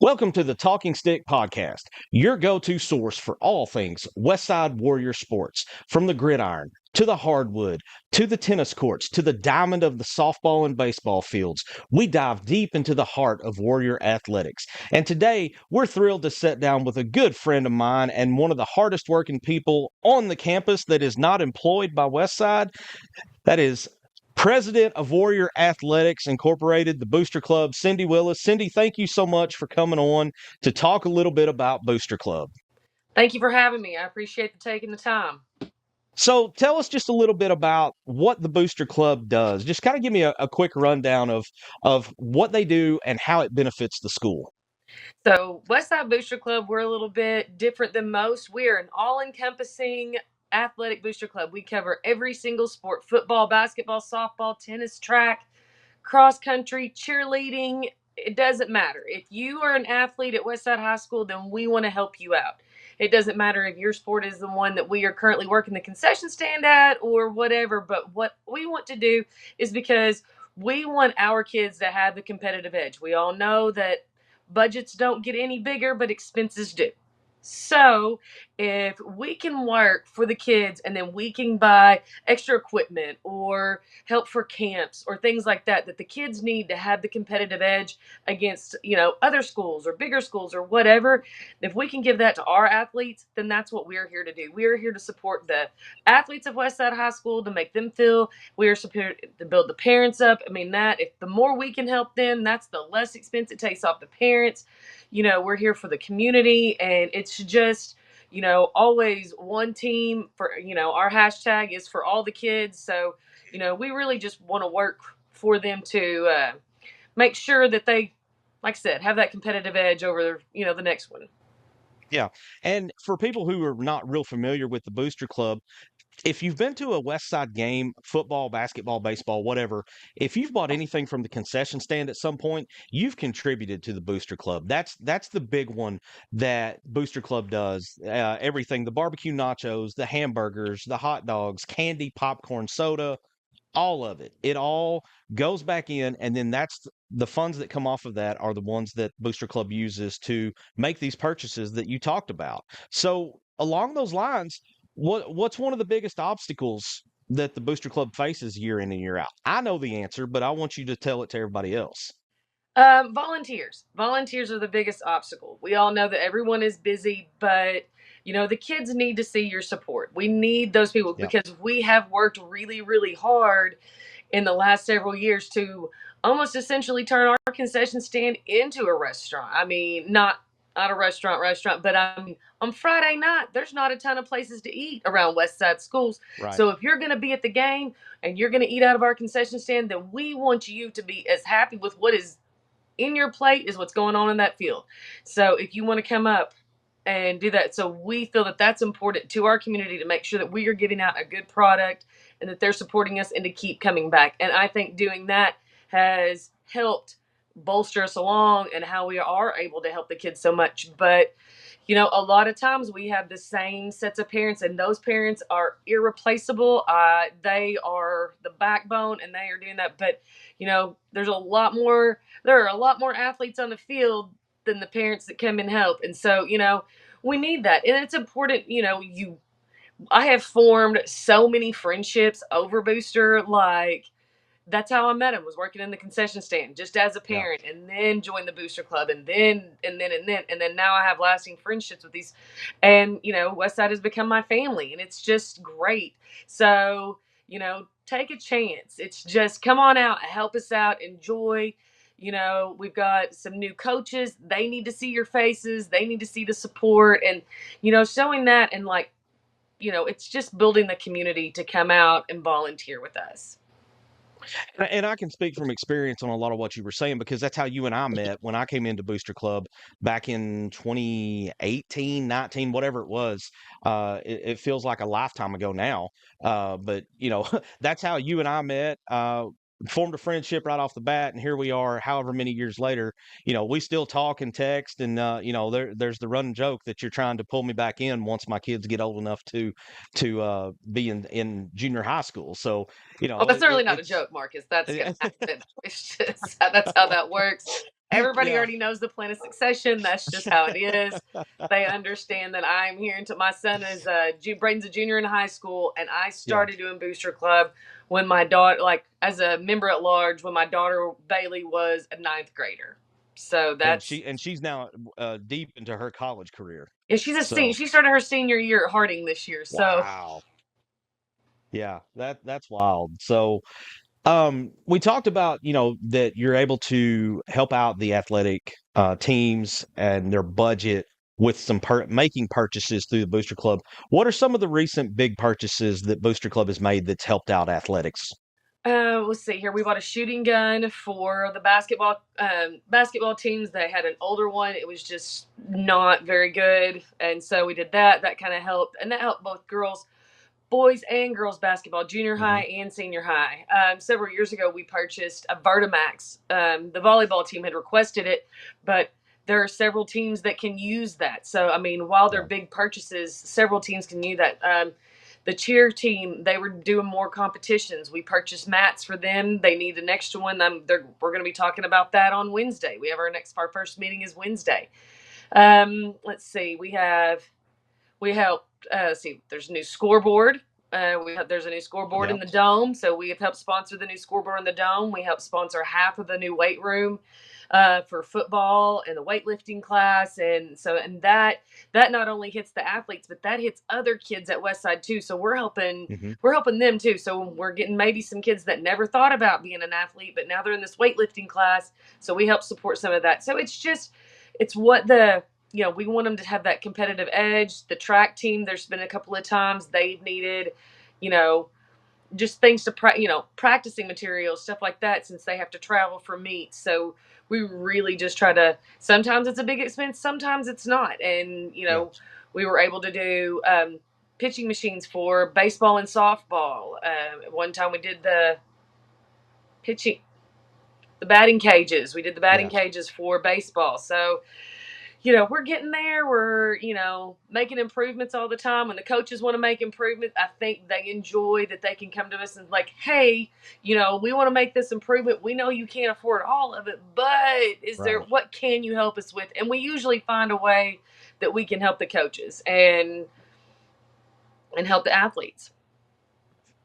Welcome to the Talking Stick Podcast, your go-to source for all things Westside Warrior sports, from the gridiron to the hardwood to the tennis courts to the diamond of the softball and baseball fields. We dive deep into the heart of Warrior athletics. And today, we're thrilled to sit down with a good friend of mine and one of the hardest working people on the campus that is not employed by Westside. That is President of Warrior Athletics Incorporated, the Booster Club, Cindy Willis. Cindy, thank you so much for coming on to talk a little bit about Booster Club. Thank you for having me. I appreciate taking the time. So tell us just a little bit about what the Booster Club does. Just kind of give me a quick rundown of what they do and how it benefits the school. So, Westside Booster Club, we're a little bit different than most. We are an all encompassing athletic booster club. We cover every single sport: football, basketball, softball, tennis, track, cross country, cheerleading. It doesn't matter. If you are an athlete at Westside High School, then we want to help you out. It doesn't matter if your sport is the one that we are currently working the concession stand at or whatever, but what we want to do is because we want our kids to have the competitive edge. We all know that budgets don't get any bigger, but expenses do. So, if we can work for the kids and then we can buy extra equipment or help for camps or things like that that the kids need to have the competitive edge against, other schools or bigger schools or whatever, if we can give that to our athletes, then that's what we're here to do. We are here to support the athletes of Westside High School, to make them feel we are supposed to build the parents up. I mean, that if the more we can help them, that's the less expense it takes off the parents. We're here for the community, and it's just, always one team for, our hashtag is for all the kids. So, we really just want to work for them to make sure that they, like I said, have that competitive edge over, the next one. Yeah. And for people who are not real familiar with the Booster Club, if you've been to a West Side game, football, basketball, baseball, whatever, if you've bought anything from the concession stand at some point, you've contributed to the Booster Club. That's the big one that Booster Club does. Everything, the barbecue nachos, the hamburgers, the hot dogs, candy, popcorn, soda, all of it. It all goes back in, and then that's the funds that come off of that are the ones that Booster Club uses to make these purchases that you talked about. So along those lines, what's one of the biggest obstacles that the Booster Club faces year in and year out? I know the answer, but I want you to tell it to everybody else. Volunteers. Volunteers are the biggest obstacle. We all know that everyone is busy, but the kids need to see your support. We need those people Yeah. because we have worked really, really hard in the last several years to almost essentially turn our concession stand into a restaurant. I mean, not a restaurant, but I mean, on Friday night, there's not a ton of places to eat around West Side schools. Right. So if you're going to be at the game and you're going to eat out of our concession stand, then we want you to be as happy with what is in your plate is what's going on in that field. So if you want to come up and do that, so we feel that that's important to our community to make sure that we are giving out a good product and that they're supporting us and to keep coming back. And I think doing that has helped bolster us along and how we are able to help the kids so much. But a lot of times we have the same sets of parents, and those parents are irreplaceable. They are the backbone, and they are doing that. But there's a lot more. There are a lot more athletes on the field than the parents that come and help, and so we need that, and it's important. I have formed so many friendships over Booster, like that's how I met him, was working in the concession stand just as a Yeah. parent, and then joined the Booster Club, and then now I have lasting friendships with these. And Westside has become my family, and it's just great. So take a chance. It's just come on out, help us out, enjoy. We've got some new coaches. They need to see your faces. They need to see the support, and showing that, and like it's just building the community to come out and volunteer with us. And I can speak from experience on a lot of what you were saying because that's how you and I met when I came into Booster Club back in 2018, 19, whatever it was. It feels like a lifetime ago now. But, that's how you and I met. Formed a friendship right off the bat, and here we are, however many years later. We still talk and text, and there's the running joke that you're trying to pull me back in once my kids get old enough to be in junior high school. So Oh, that's certainly not a it's joke, Marcus. That's gonna happen. It's just that's how that works. everybody Yeah. already knows the plan of succession. That's just how it is. They understand that I'm here until my son is Braden's a junior in high school, and I Yeah. started doing Booster Club when my daughter, like as a member at large, when my daughter Bailey was a ninth grader. So And that's she's now deep into her college career. yeah. She's a senior. So She started her senior year at Harding this year. So wow. Yeah, that's wild. So we talked about, that you're able to help out the athletic teams and their budget with some making purchases through the Booster Club. What are some of the recent big purchases that Booster Club has made that's helped out athletics? let's see here. We bought a shooting gun for the basketball teams. They had an older one. It was just not very good, and so we did that. That kind of helped, and that helped both boys and girls basketball, junior Hmm. high and senior high. Several years ago, we purchased a Vertimax. The volleyball team had requested it, but there are several teams that can use that. So, I mean, while they're Yeah. big purchases, several teams can use that. The cheer team, they were doing more competitions. We purchased mats for them. They need an extra one. We're going to be talking about that on Wednesday. We have our first meeting is Wednesday. Let's see. We helped see. There's a new scoreboard. There's a new scoreboard in Yep. the dome, so we have helped sponsor the new scoreboard in the dome. We helped sponsor half of the new weight room for football and the weightlifting class, and that not only hits the athletes, but that hits other kids at Westside too. So Hmm. we're helping them too. So we're getting maybe some kids that never thought about being an athlete, but now they're in this weightlifting class. So we help support some of that. So it's what we want them to have that competitive edge. The track team, there's been a couple of times they've needed, you know, just things to practicing materials, stuff like that, since they have to travel for meets. So we really just try to. Sometimes it's a big expense, sometimes it's not, and Yeah. we were able to do pitching machines for baseball and softball. One time we did pitching, the batting cages. We did the batting Yeah. cages for baseball. So we're getting there. We're, making improvements all the time. When the coaches want to make improvements, I think they enjoy that they can come to us and like, hey, we want to make this improvement. We know you can't afford all of it, but Right. what can you help us with? And we usually find a way that we can help the coaches and help the athletes.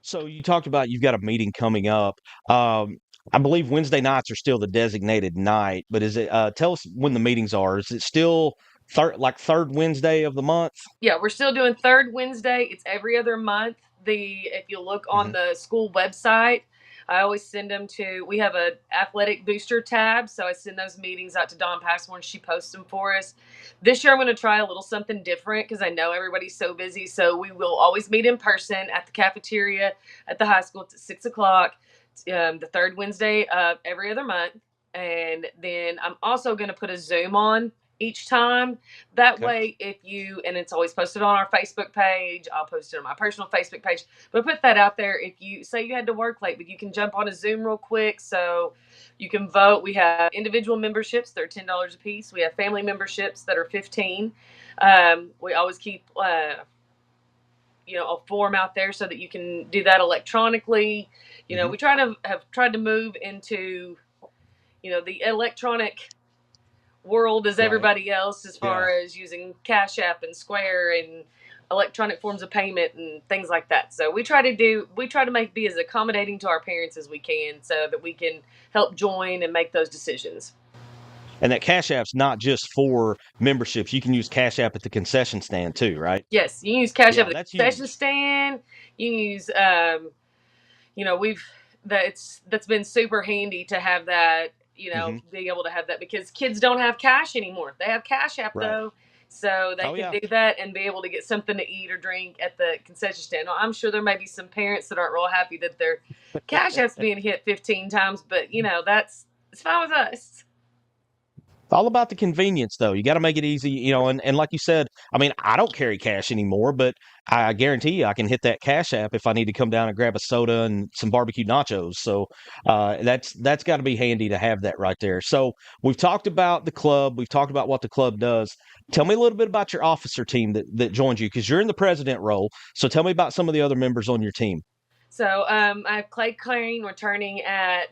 So you talked about you've got a meeting coming up. Um, I believe Wednesday nights are still the designated night, but is it, tell us when the meetings are. Is it still third Wednesday of the month? Yeah, we're still doing third Wednesday. It's every other month. If you look on Hmm. the school website, I always send them to. We have a athletic booster tab, so I send those meetings out to Dawn Passmore, and she posts them for us. This year, I'm going to try a little something different because I know everybody's so busy. So we will always meet in person at the cafeteria at the high school. It's at 6 o'clock, the third Wednesday of every other month, and then I'm also going to put a Zoom on each time. That Okay. way, and it's always posted on our Facebook page, I'll post it on my personal Facebook page, but put that out there. If you say you had to work late, but you can jump on a Zoom real quick, so you can vote. We have individual memberships, they're $10 a piece. We have family memberships that are 15. We always keep, a form out there so that you can do that electronically. Hmm. We have tried to move into, the electronic world as Right. everybody else as Yeah. far as using Cash App and Square and electronic forms of payment and things like that. So we try to be as accommodating to our parents as we can so that we can help join and make those decisions. And that Cash App's not just for memberships. You can use Cash App at the concession stand too, right? Yes, you can use Cash App Yeah, at the that's concession huge. stand. You can use we've that's been super handy to have that, Hmm. being able to have that because kids don't have cash anymore. They have Cash App Right. though, so they Oh can yeah. do that and be able to get something to eat or drink at the concession stand. Now, I'm sure there may be some parents that aren't real happy that their Cash App's being hit 15 times, but it's fine with us. It's all about the convenience, though. You got to make it easy, and like you said, I mean, I don't carry cash anymore, but I guarantee you I can hit that Cash App if I need to come down and grab a soda and some barbecue nachos. So that's got to be handy to have that right there. So we've talked about the club. We've talked about what the club does. Tell me a little bit about your officer team that joined you because you're in the president role. So tell me about some of the other members on your team. So I have Clay Crane returning as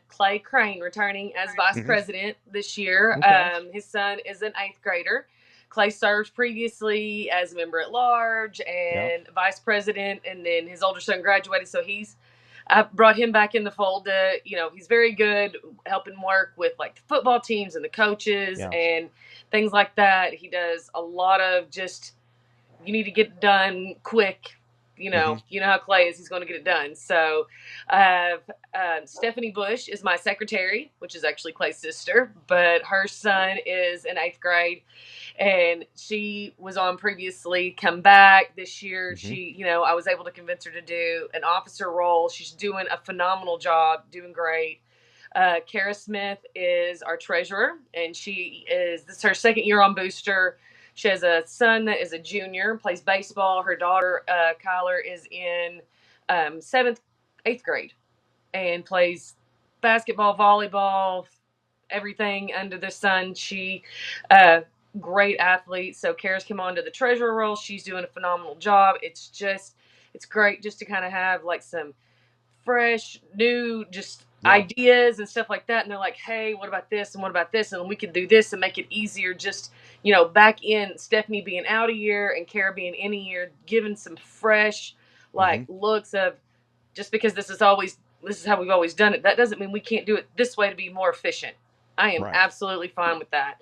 vice Hmm. president this year. Okay. His son is an eighth grader. Clay served previously as a member at large Yep. and vice president, and then his older son graduated, so I brought him back in the fold. He's very good helping work with like the football teams and the coaches Yeah. and things like that. He does a lot of just you need to get it done quick. Hmm. You know how Clay is. He's going to get it done. So I have Stephanie Bush is my secretary, which is actually Clay's sister, but her son is in eighth grade, and she was on previously. Come back this year. Hmm. I was able to convince her to do an officer role. She's doing a phenomenal job, doing great. Kara Smith is our treasurer, and this is her second year on Booster. She has a son that is a junior, plays baseball. Her daughter, Kyler, is in seventh, eighth grade, and plays basketball, volleyball, everything under the sun. She, uh, great athlete. So Kara's come on to the treasurer role. She's doing a phenomenal job. It's great just to kind of have like some fresh, new, just Yeah. ideas and stuff like that. And they're like, hey, what about this? And what about this? And we can do this and make it easier. Just, back in Stephanie being out a year and Kara being in a year, giving some fresh, like, Hmm. looks of just because this is how we've always done it. That doesn't mean we can't do it this way to be more efficient. I am Right. absolutely fine with that.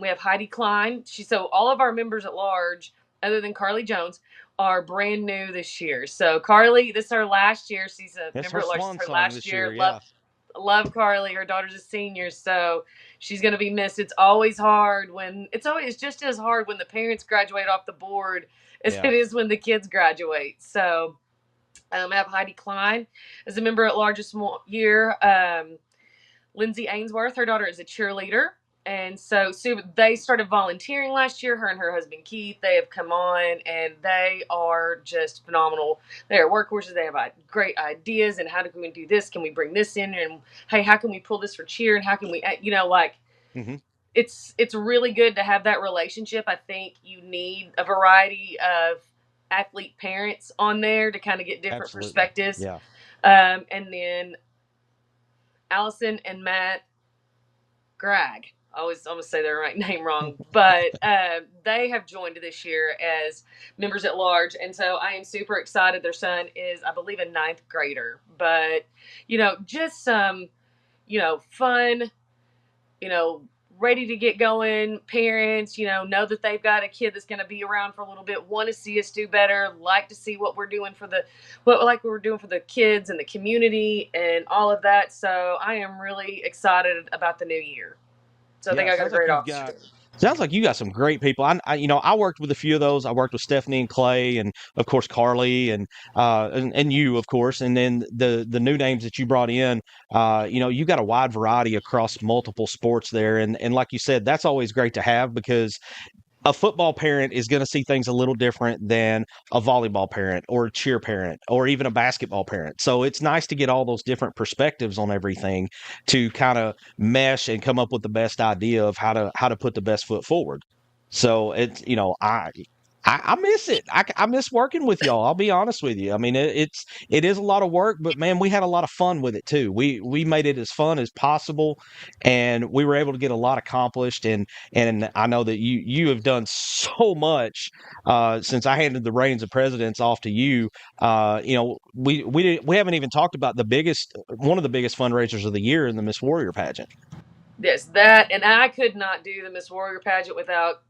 We have Heidi Klein. So all of our members at large, other than Carly Jones, are brand new this year. So Carly, this is her last year. She's a It's member her at large. This swan is her song last this year. year. Yeah. Love Carly. Her daughter's a senior, so she's gonna be missed. It's just as hard when the parents graduate off the board as Yeah. it is when the kids graduate. So I have Heidi Klein as a member at large this year. Lindsay Ainsworth, her daughter, is a cheerleader. And so they started volunteering last year. Her and her husband Keith, they have come on, and they are just phenomenal. They are workhorses. They have great ideas, and how can we do this? Can we bring this in? And hey, how can we pull this for cheer? And how can we, like Hmm. it's really good to have that relationship. I think you need a variety of athlete parents on there to kind of get different Absolutely. perspectives. Yeah. And then Allison and Matt Grag. I always almost say their right name wrong, but they have joined this year as members at large, and so I am super excited. Their son is, I believe, a ninth grader, but just some fun, you know, ready to get going. Parents, know that they've got a kid that's going to be around for a little bit, want to see us do better, like to see what we're doing what we're doing for the kids and the community and all of that. So I am really excited about the new year. So I Yeah. think It I got a sounds like great you've officer. got. Sounds like you got some great people. I worked with a few of those. I worked with Stephanie and Clay, and of course Carly, and you, of course, and then the new names that you brought in. You got a wide variety across multiple sports there, and like you said, that's always great to have because a football parent is going to see things a little different than a volleyball parent or a cheer parent or even a basketball parent. So it's nice to get all those different perspectives on everything to kind of mesh and come up with the best idea of how to put the best foot forward. So it's I miss it. I miss working with y'all. I'll be honest with you. I mean, it is a lot of work, but man, we had a lot of fun with it too. We made it as fun as possible, and we were able to get a lot accomplished. And I know that you have done so much since I handed the reins of presidents off to you. We haven't even talked about one of the biggest fundraisers of the year in the Miss Warrior pageant. Yes, that, and I could not do the Miss Warrior pageant without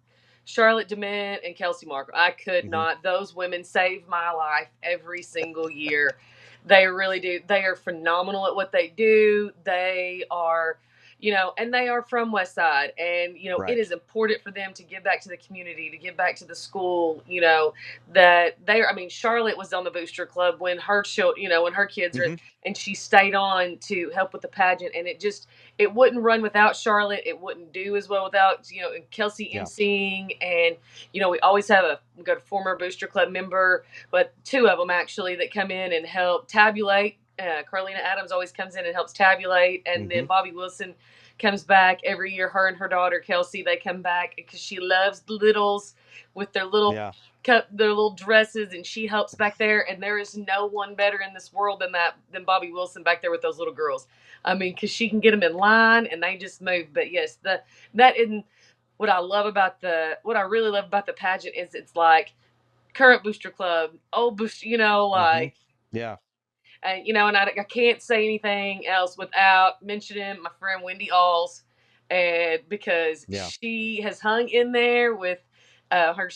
Charlotte Dement and Kelsey Markle. I could Hmm. not. Those women save my life every single year. They really do. They are phenomenal at what they do. They are, and they are from Westside, and it Right. is important for them to give back to the community, to give back to the school. That they are. I mean, Charlotte was on the Booster Club when when her kids are, Hmm. and she stayed on to help with the pageant, and it wouldn't run without Charlotte. It wouldn't do as well without Kelsey Yeah. emceeing. And we got a former Booster Club member, but two of them actually that come in and help tabulate. Carlina Adams always comes in and helps tabulate, and Hmm. then Bobby Wilson comes back every year. Her and her daughter Kelsey, they come back because she loves littles with their little Yeah. cut their little dresses, and she helps back there. And there is no one better in this world than Bobby Wilson back there with those little girls. I mean, because she can get them in line and they just move. But yes, that in what I really love about the pageant is it's like current booster club, old booster, Hmm. like Yeah. and I can't say anything else without mentioning my friend Wendy Alls, and because Yeah. she has hung in there with her,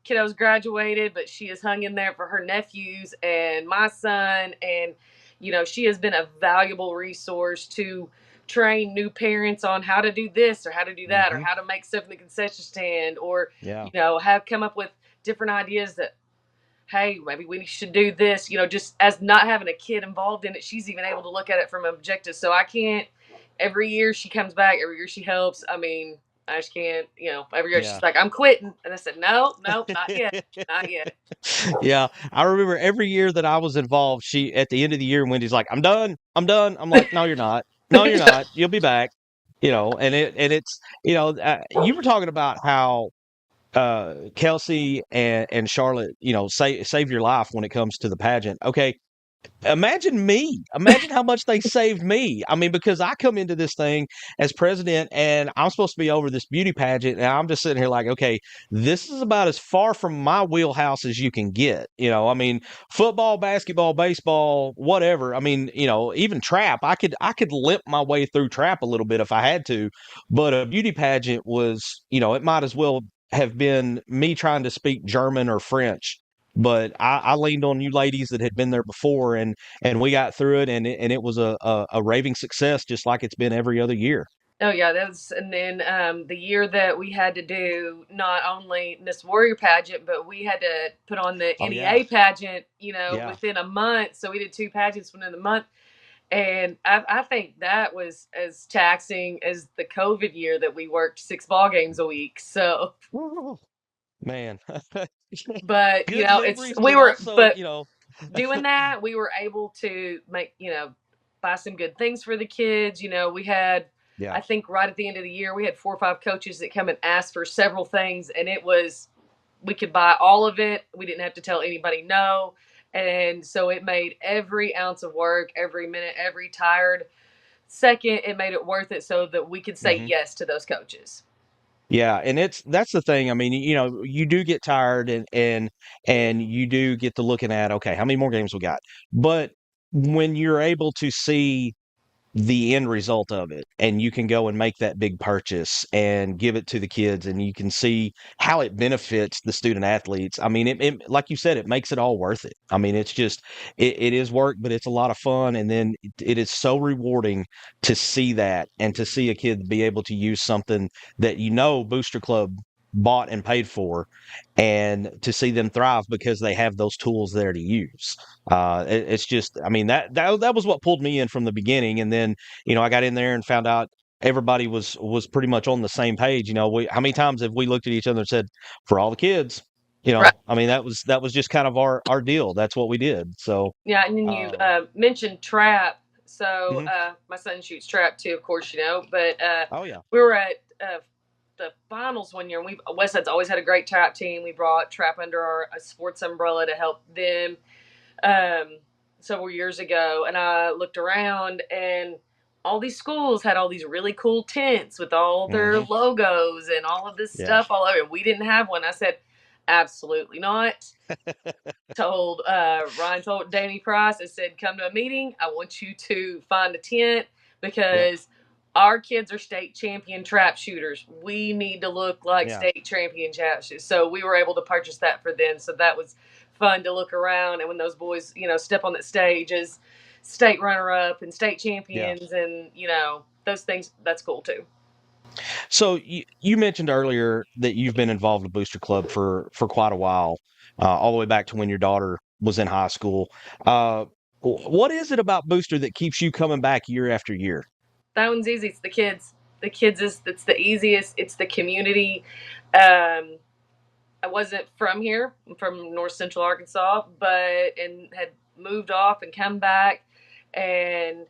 kiddos graduated, but she has hung in there for her nephews and my son, and she has been a valuable resource to train new parents on how to do this or how to do that or Hmm. how to make stuff in the concession stand, or Yeah. have come up with different ideas that, hey, maybe we should do this, just as not having a kid involved in it, she's even able to look at it from objective. So I can't, every year she comes back, every year she helps. I mean, I just can't, every year Yeah. she's like, I'm quitting. And I said, no, no, not yet. Not yet. Yeah, I remember every year that I was involved, she at the end of the year, Wendy's like, "I'm done, I'm done." I'm like, "No, you're not. No, you're not. You'll be back." And it's you were talking about how Kelsey and Charlotte, save your life when it comes to the pageant. Okay, imagine me. Imagine how much they saved me. I mean, because I come into this thing as president and I'm supposed to be over this beauty pageant. And I'm just sitting here like, okay, this is about as far from my wheelhouse as you can get. I mean, football, basketball, baseball, whatever. I mean, even trap, I could limp my way through trap a little bit if I had to. But a beauty pageant was, it might as well have been me trying to speak German or French, but I leaned on you ladies that had been there before, and we got through it, and it was a raving success, just like it's been every other year. Oh yeah, and then the year that we had to do not only Miss Warrior pageant, but we had to put on the Oh yeah, NEA pageant, yeah, within a month. So we did two pageants within a month. And I think that was as taxing as the COVID year that we worked 6 ball games a week. So, Woo, man, but good memories, we but were, also, but doing that, we were able to make, buy some good things for the kids. We had, yeah. I think right at the end of the year, we had 4 or 5 coaches that come and ask for several things, and it was, we could buy all of it. We didn't have to tell anybody no. And so it made every ounce of work, every minute, every tired second, it made it worth it so that we could say Hmm. yes to those coaches. Yeah, and that's the thing. I mean, you do get tired, and you do get to looking at, okay, how many more games we got? But when you're able to see the end result of it, and you can go and make that big purchase and give it to the kids, and you can see how it benefits the student athletes. I mean, it like you said, it makes it all worth it. I mean, it's just it is work, but it's a lot of fun, and then it is so rewarding to see that, and to see a kid be able to use something that Booster Club bought and paid for, and to see them thrive because they have those tools there to use. It's just, I mean, that was what pulled me in from the beginning, and then I got in there and found out everybody was pretty much on the same page. How many times have we looked at each other and said, "For all the kids," Right. I mean, that was just kind of our deal. That's what we did. So, Yeah. And then you um, mentioned trap. So mhm. my son shoots trap too, of course, but Oh yeah, we were at the finals one year, and Westside's always had a great trap team. We brought trap under our sports umbrella to help them um, several years ago, and I looked around, and all these schools had all these really cool tents with all their hmm, logos and all of this yeah, stuff all over. And we didn't have one. I said, absolutely not. Ryan told Danny Price, I said, come to a meeting. I want you to find a tent yep, because our kids are state champion trap shooters. We need to look like yeah, state champion trap shooters. So we were able to purchase that for them. So that was fun to look around. And when those boys, step on that stage as state runner up and state yeah. champions and, those things, that's cool too. So you mentioned earlier that you've been involved with Booster Club for quite a while, all the way back to when your daughter was in high school. Uh, what is it about Booster that keeps you coming back year after year? That one's easy. It's the kids. The kids it's the easiest. It's the community. Um, I wasn't from here. I'm from North Central Arkansas, and had moved off and come back. And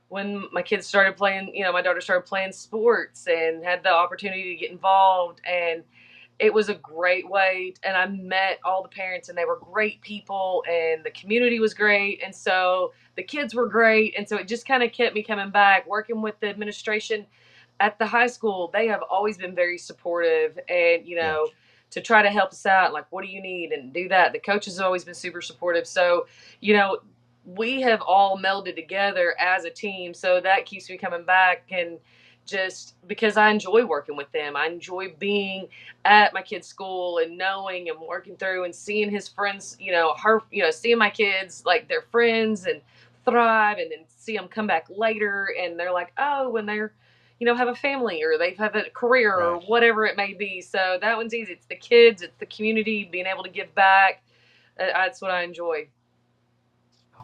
when my kids started playing, my daughter started playing sports and had the opportunity to get involved. And it was a great way, and I met all the parents, and they were great people, and the community was great, and so the kids were great, and so it just kind of kept me coming back. Working with the administration at the high school, they have always been very supportive, and Yeah. to try to help us out, like, what do you need, and do that. The coaches have always been super supportive, so you know we have all melded together as a team, so that keeps me coming back. And just because I enjoy working with them, I enjoy being at my kid's school and knowing and working through and seeing his friends, seeing my kids, like, their friends, and thrive, and then see them come back later, and they're like, oh, when they're have a family, or they have a career, or Right. whatever it may be. So that one's easy. It's the kids, it's the community, being able to give back. That's what I enjoy.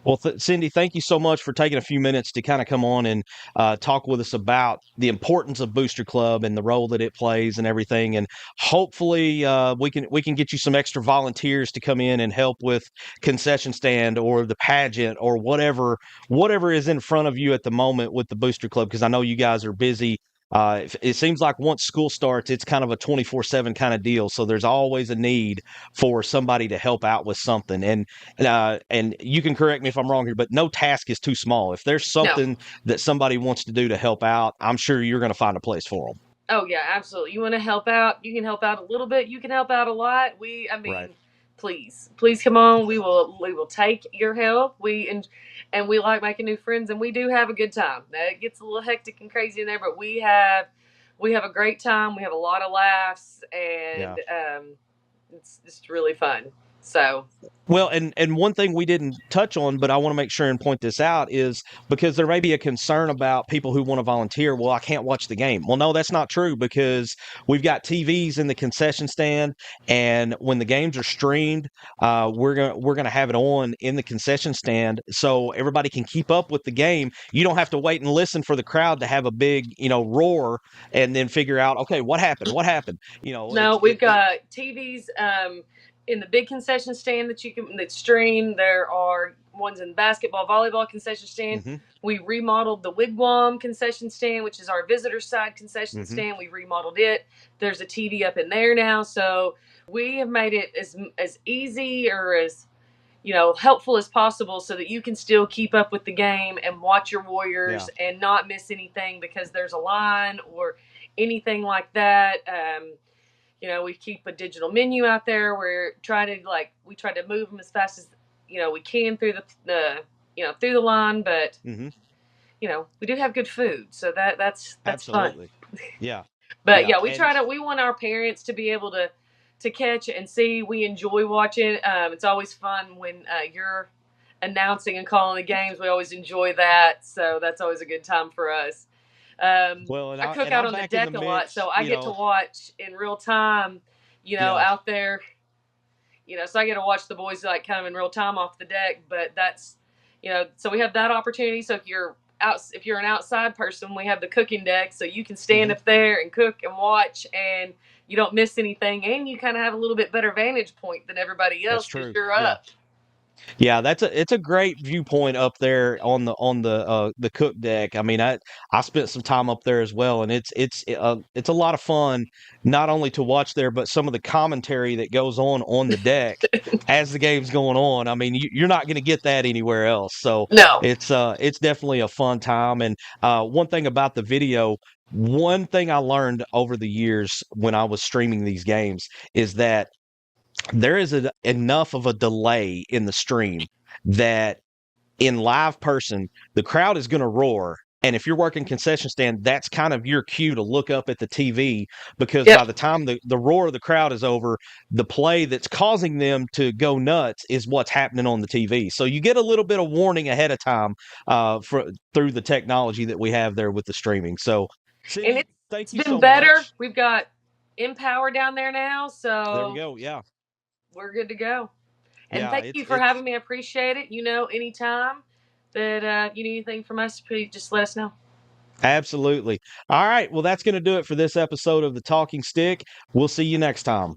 Well, Cindy, thank you so much for taking a few minutes to kind of come on and talk with us about the importance of Booster Club and the role that it plays and everything. And hopefully, we can get you some extra volunteers to come in and help with concession stand or the pageant or whatever is in front of you at the moment with the Booster Club, because I know you guys are busy. It seems like once school starts, it's kind of a 24/7 kind of deal. So there's always a need for somebody to help out with something. And you can correct me if I'm wrong here, but no task is too small. If there's No. something that somebody wants to do to help out, I'm sure you're going to find a place for them. Oh yeah, absolutely. You want to help out? You can help out a little bit. You can help out a lot. I Right. mean, please come on. We will take your help. And we like making new friends, and we do have a good time. It gets a little hectic and crazy in there, but we have a great time. We have a lot of laughs, Yeah. and it's just really fun. So Well, and one thing we didn't touch on, but I want to make sure and point this out, is because there may be a concern about people who want to volunteer. Well, I can't watch the game. Well, no, that's not true, because we've got TVs in the concession stand, and when the games are streamed, we're gonna have it on in the concession stand, so everybody can keep up with the game. You don't have to wait and listen for the crowd to have a big roar and then figure out, okay, what happened? What happened? no, we've got TVs in the big concession stand that stream. There are ones in basketball, volleyball concession stand. hmm We remodeled the Wigwam concession stand, which is our visitor side concession hmm stand. We remodeled it. There's a TV up in there now, so we have made it as easy, or as helpful as possible, so that you can still keep up with the game and watch your Yeah, Warriors and not miss anything because there's a line or anything like that. We keep a digital menu out there. We try to move them as fast as we can through through the line, but hmm we do have good food, so that's fun. absolutely. Yeah, But yeah, yeah, and we want our parents to be able to catch and see. We enjoy watching. It's always fun when you're announcing and calling the games. We always enjoy that, so that's always a good time for us. well, and I I cook and out I'm on the back in the deck a lot, mix. so I get to watch in real time, Yeah, out there. So I get to watch the boys, like, kind of in real time off the deck. But so we have that opportunity. So if you're an outside person, we have the cooking deck, so you can stand hmm up there and cook and watch, and you don't miss anything, and you kind of have a little bit better vantage point than everybody that's else because true. you're Yeah. up. Yeah, it's a great viewpoint up there on the cook deck. I mean, I spent some time up there as well, and it's a lot of fun, not only to watch there, but some of the commentary that goes on the deck as the game's going on. I mean, you're not going to get that anywhere else. So No. it's definitely a fun time. And one thing about the video, one thing I learned over the years when I was streaming these games is that there is enough of a delay in the stream that in live person, the crowd is going to roar. And if you're working concession stand, that's kind of your cue to look up at the TV, because by Yep. the time the roar of the crowd is over, the play that's causing them to go nuts is what's happening on the TV. So you get a little bit of warning ahead of time through the technology that we have there with the streaming. So, And Cindy, it's thank you been so better. much. We've got Empower down there now, There we so go. Yeah. we're good to go. And Yeah. thank you for having me. I appreciate it. Anytime that you need anything from us, please just let us know. Absolutely. All right. Well, that's going to do it for this episode of The Talking Stick. We'll see you next time.